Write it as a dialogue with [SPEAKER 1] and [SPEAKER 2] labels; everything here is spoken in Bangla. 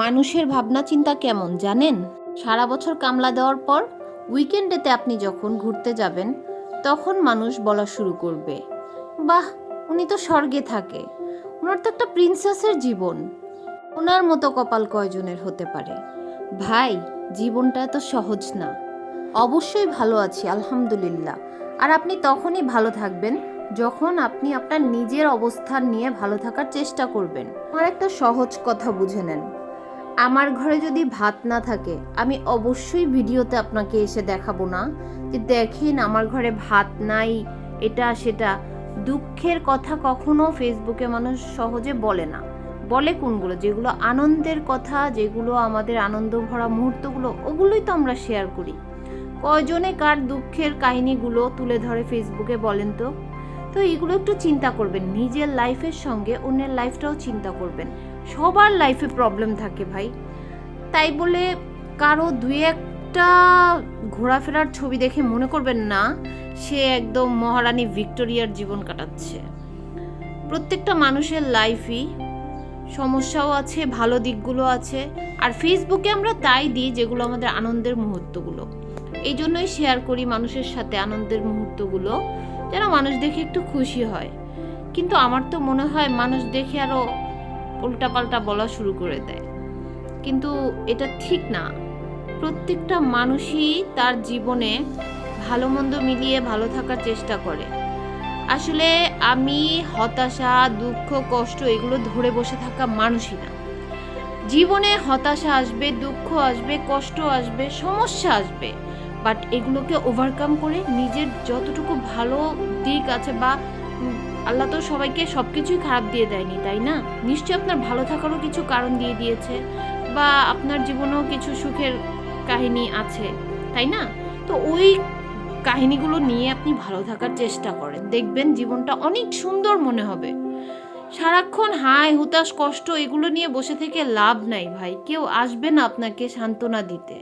[SPEAKER 1] মানুষের ভাবনা চিন্তা কেমন জানেন? সারা বছর কামলা দেওয়ার পর উইকেন্ডেতে আপনি যখন ঘুরতে যাবেন, তখন মানুষ বলা শুরু করবে, বাহ, উনি তো স্বর্গে থাকে, ওনার তো একটা প্রিন্সেসের জীবন, ওনার মতো কপাল কয়জনের হতে পারে? ভাই, জীবনটা এত সহজ না। অবশ্যই ভালো আছি, আলহামদুলিল্লাহ। আর আপনি তখনই ভালো থাকবেন যখন আপনি আপনার নিজের অবস্থান নিয়ে ভালো থাকার চেষ্টা করবেন। আমার একটা সহজ কথা বুঝে নেন, আমার ঘরে যদি ভাত না থাকে, আমি অবশ্যই ভিডিওতে আপনাকে এসে দেখাবো না যে দেখেন আমার ঘরে ভাত নাই, এটা সেটা। দুঃখের কথা কখনো ফেসবুকে মানুষ সহজে বলে না। বলে কোনগুলো? যেগুলো আনন্দের কথা, যেগুলো আমাদের আনন্দ ভরা মুহূর্তগুলো, ওগুলোই তো আমরা শেয়ার করি। কয়জনে কার দুঃখের কাহিনীগুলো তুলে ধরে ফেসবুকে বলেন তো? তো এইগুলো একটু চিন্তা করবেন, নিজের লাইফের সঙ্গে অন্যের লাইফটাও চিন্তা করবেন। সবার লাইফে প্রবলেম থাকে ভাই, তাই বলে কারো দুই একটা ঘোরাফেরার ছবি দেখে মনে করবেন না সে একদম মহারানী ভিক্টোরিয়ার জীবন কাটাচ্ছে। প্রত্যেকটা মানুষের লাইফই সমস্যাও আছে, ভালো দিকগুলো আছে। আর ফেসবুকে আমরা তাই দিই যেগুলো আমাদের আনন্দের মুহূর্তগুলো, এই জন্যই শেয়ার করি মানুষের সাথে আনন্দের মুহূর্তগুলো, যেন মানুষ দেখে একটু খুশি হয়। কিন্তু আমার তো মনে হয় মানুষ দেখে আরো উল্টাপাল্টা বলা শুরু করে দেয়, কিন্তু এটা ঠিক না। প্রত্যেকটা মানুষই তার জীবনে ভালো মন্দ মিলিয়ে ভালো থাকার চেষ্টা করে। আসলে আমি হতাশা, দুঃখ, কষ্ট এগুলো ধরে বসে থাকা মানুষই না। জীবনে হতাশা আসবে, দুঃখ আসবে, কষ্ট আসবে, সমস্যা আসবে, বাট এগুলোকে ওভারকাম করে নিজের যতটুকু ভালো দিক আছে, বা আল্লাহ তো সবাইকে সব কিছুই খারাপ দিয়ে দেয়নি, তাই না? নিশ্চয়ই আপনার ভালো থাকারও কিছু কারণ দিয়ে দিয়েছে, বা আপনার জীবনেও কিছু সুখের কাহিনী আছে, তাই না? তো ওই কাহিনীগুলো নিয়ে আপনি ভালো থাকার চেষ্টা করেন, দেখবেন জীবনটা অনেক সুন্দর মনে হবে। সারাক্ষণ হায় হুতাশ কষ্ট এগুলো নিয়ে বসে থেকে লাভ নাই ভাই, কেউ আসবে না আপনাকে সান্ত্বনা দিতে।